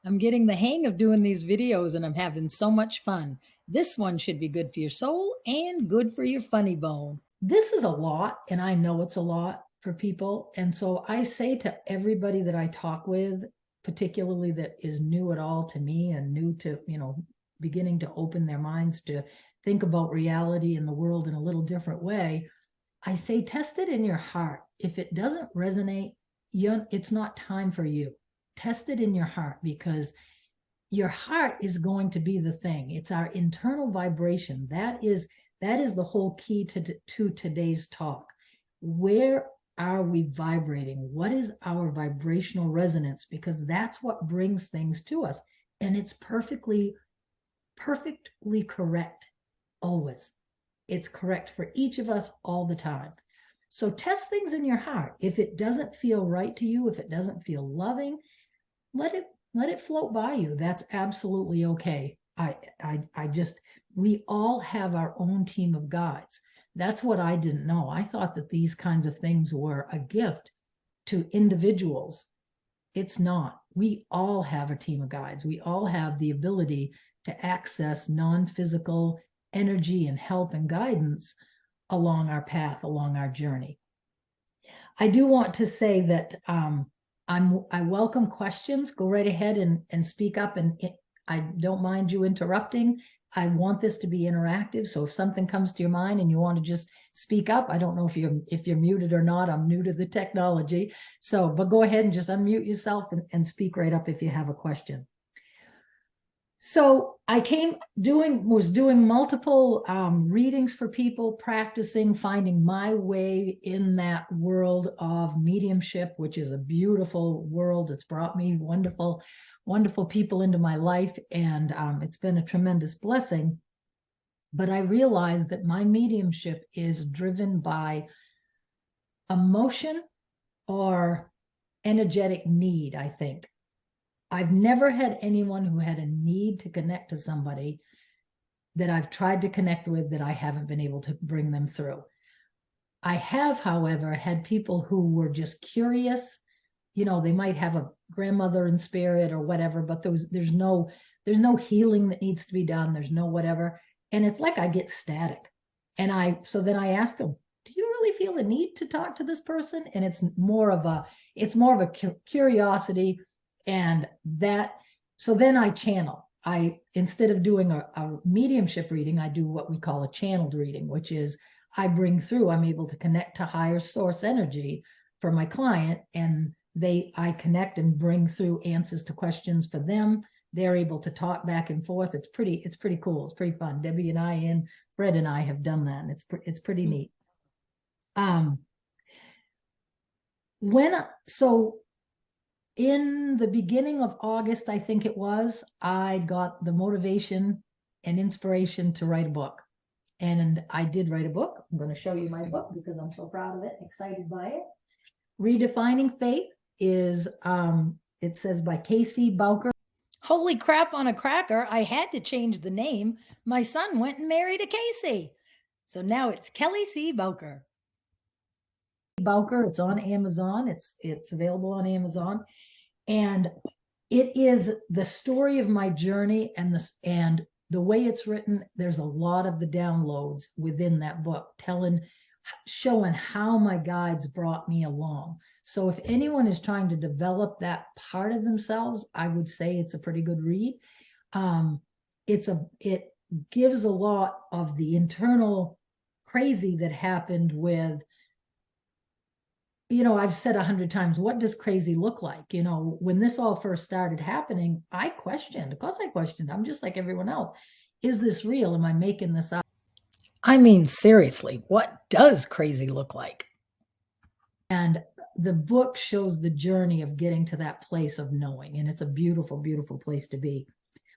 I'm getting the hang of doing these videos and I'm having so much fun. This one should be good for your soul and good for your funny bone. This is a lot, and I know it's a lot for people. And so I say to everybody that I talk with, particularly that is new at all to me and new to, beginning to open their minds to think about reality and the world in a little different way, I say test it in your heart. If it doesn't resonate, it's not time for you. Test it in your heart, because your heart is going to be the thing. It's our internal vibration. That is the whole key to today's talk. Where are we vibrating? What is our vibrational resonance? Because that's what brings things to us. And it's perfectly correct always. It's correct for each of us all the time. So test things in your heart. If it doesn't feel right to you, if it doesn't feel loving, let it float by you. That's absolutely okay. We all have our own team of guides. That's what I didn't know. I thought that these kinds of things were a gift to individuals. It's not. We all have a team of guides. We all have the ability to access non-physical energy and help and guidance along our path, along our journey. I do want to say that I welcome questions. Go right ahead and speak up, and I don't mind you interrupting. I want this to be interactive. So if something comes to your mind and you want to just speak up, I don't know if you're muted or not. I'm new to the technology. So, but go ahead and just unmute yourself and speak right up if you have a question. So I was doing multiple readings for people, practicing, finding my way in that world of mediumship, which is a beautiful world. It's brought me wonderful people into my life, and it's been a tremendous blessing. But I realized that my mediumship is driven by emotion or energetic need, I think. I've never had anyone who had a need to connect to somebody that I've tried to connect with that I haven't been able to bring them through. I have, however, had people who were just curious. They might have a grandmother in spirit or whatever, but there's no healing that needs to be done. There's no whatever. And it's like I get static. So then I ask them, do you really feel a need to talk to this person? And it's more of a curiosity. And so then I channel. Instead of doing a mediumship reading, I do what we call a channeled reading, which is I'm able to connect to higher source energy for my client, and I connect and bring through answers to questions for them. They're able to talk back and forth. It's pretty cool. It's pretty fun. Debbie and I and Fred and I have done that, and it's pretty neat. In the beginning of August, I think it was, I got the motivation and inspiration to write a book. And I did write a book. I'm going to show you my book because I'm so proud of it, excited by it. Redefining Faith is, it says by K.C. Bowker. Holy crap on a cracker. I had to change the name. My son went and married a Casey. So now it's Kelly C. Bowker. Bowker, it's on Amazon. It's available on Amazon. And it is the story of my journey, and the way it's written. There's a lot of the downloads within that book showing how my guides brought me along. So if anyone is trying to develop that part of themselves, I would say it's a pretty good read. It gives a lot of the internal crazy that happened with, I've said 100 times, what does crazy look like? When this all first started happening, I questioned. Of course I questioned. I'm just like everyone else. Is this real? Am I making this up? I mean, seriously, what does crazy look like? And the book shows the journey of getting to that place of knowing. And it's a beautiful, beautiful place to be.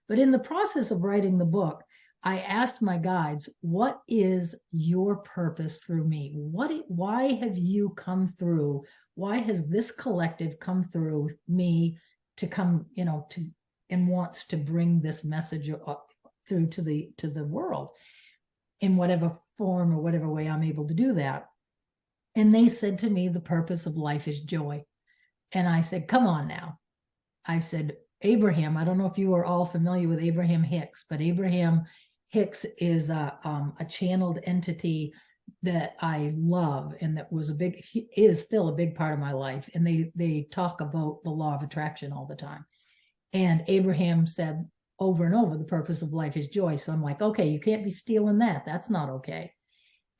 But in the process of writing the book, I asked my guides, what is your purpose through me? Why have you come through? Why has this collective come through me to come, and wants to bring this message through to the world in whatever form or whatever way I'm able to do that? And they said to me, the purpose of life is joy. And I said, come on now. I said, Abraham, I don't know if you are all familiar with Abraham Hicks, but Abraham Hicks is a channeled entity that I love, and that was is still a big part of my life. And they talk about the law of attraction all the time. And Abraham said over and over, the purpose of life is joy. So I'm like, okay, you can't be stealing that. That's not okay.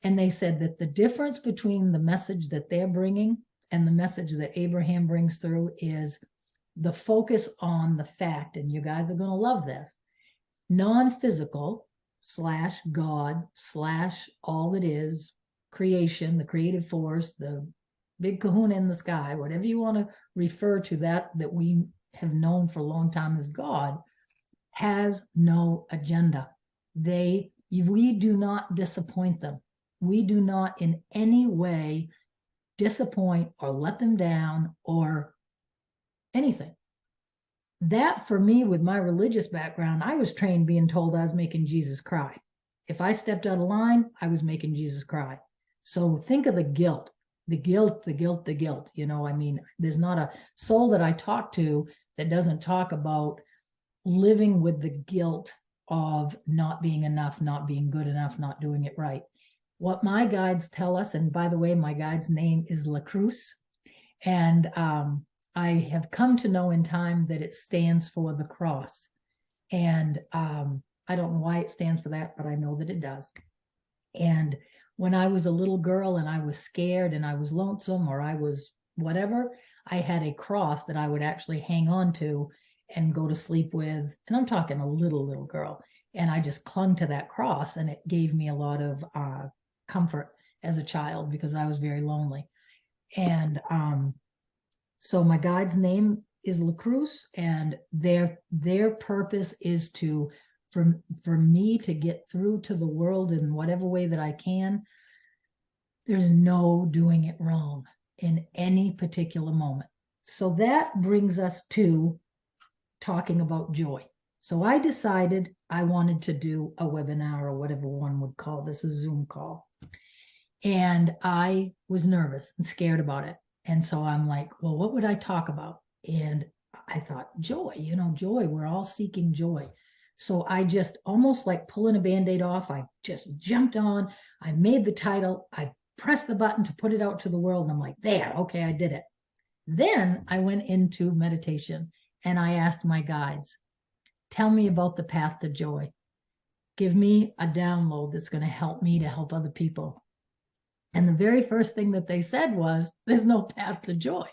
And they said that the difference between the message that they're bringing and the message that Abraham brings through is the focus on the fact, and you guys are going to love this, non-physical / God / all that is, creation, the creative force, the big kahuna in the sky, whatever you want to refer to, that we have known for a long time as God, has no agenda. We do not disappoint them. We do not in any way disappoint or let them down or anything. That, for me, with my religious background, I was trained being told I was making Jesus cry. If I stepped out of line, I was making Jesus cry. So think of the guilt. The guilt. You know, I mean, there's not a soul that I talk to that doesn't talk about living with the guilt of not being enough, not being good enough, not doing it right. What my guides tell us, and by the way, my guide's name is Lacroose, and I have come to know in time that it stands for the cross. And I don't know why it stands for that, but I know that it does. And when I was a little girl and I was scared and I was lonesome or I was whatever, I had a cross that I would actually hang on to and go to sleep with. And I'm talking a little girl. And I just clung to that cross, and it gave me a lot of comfort as a child because I was very lonely. And so my guide's name is Lacroose, and their purpose is for me to get through to the world in whatever way that I can. There's no doing it wrong in any particular moment. So that brings us to talking about joy. So I decided I wanted to do a webinar, or whatever one would call this, a Zoom call. And I was nervous and scared about it. And so I'm like, well, what would I talk about? And I thought, joy, joy. We're all seeking joy. So I just, almost like pulling a Band-Aid off, I just jumped on, I made the title, I pressed the button to put it out to the world. And I'm like, there, okay, I did it. Then I went into meditation and I asked my guides, tell me about the path to joy. Give me a download that's going to help me to help other people. And the very first thing that they said was, there's no path to joy.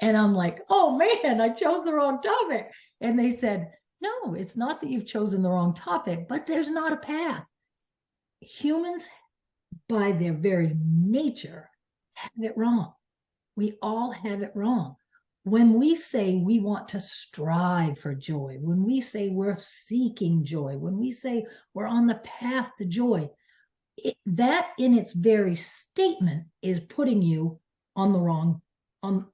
And I'm like, oh man, I chose the wrong topic. And they said, no, it's not that you've chosen the wrong topic, but there's not a path. Humans, by their very nature, have it wrong. We all have it wrong. When we say we want to strive for joy, when we say we're seeking joy, when we say we're on the path to joy, that in its very statement is putting you on the wrong,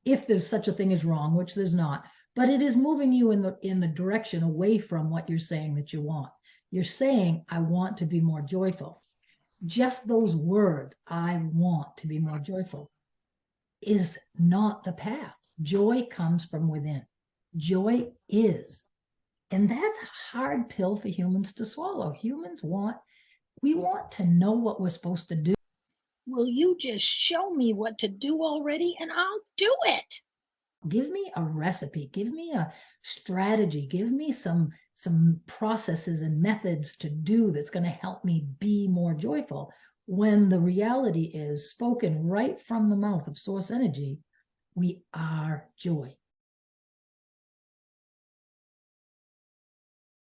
if there's such a thing as wrong, which there's not, but it is moving you in the direction away from what you're saying that you want. You're saying, I want to be more joyful. Just those words, I want to be more joyful, is not the path. Joy comes from within. Joy is. And that's a hard pill for humans to swallow. We want to know what we're supposed to do. Will you just show me what to do already, and I'll do it? Give me a recipe. Give me a strategy. Give me some processes and methods to do that's going to help me be more joyful. When the reality is, spoken right from the mouth of source energy, we are joy.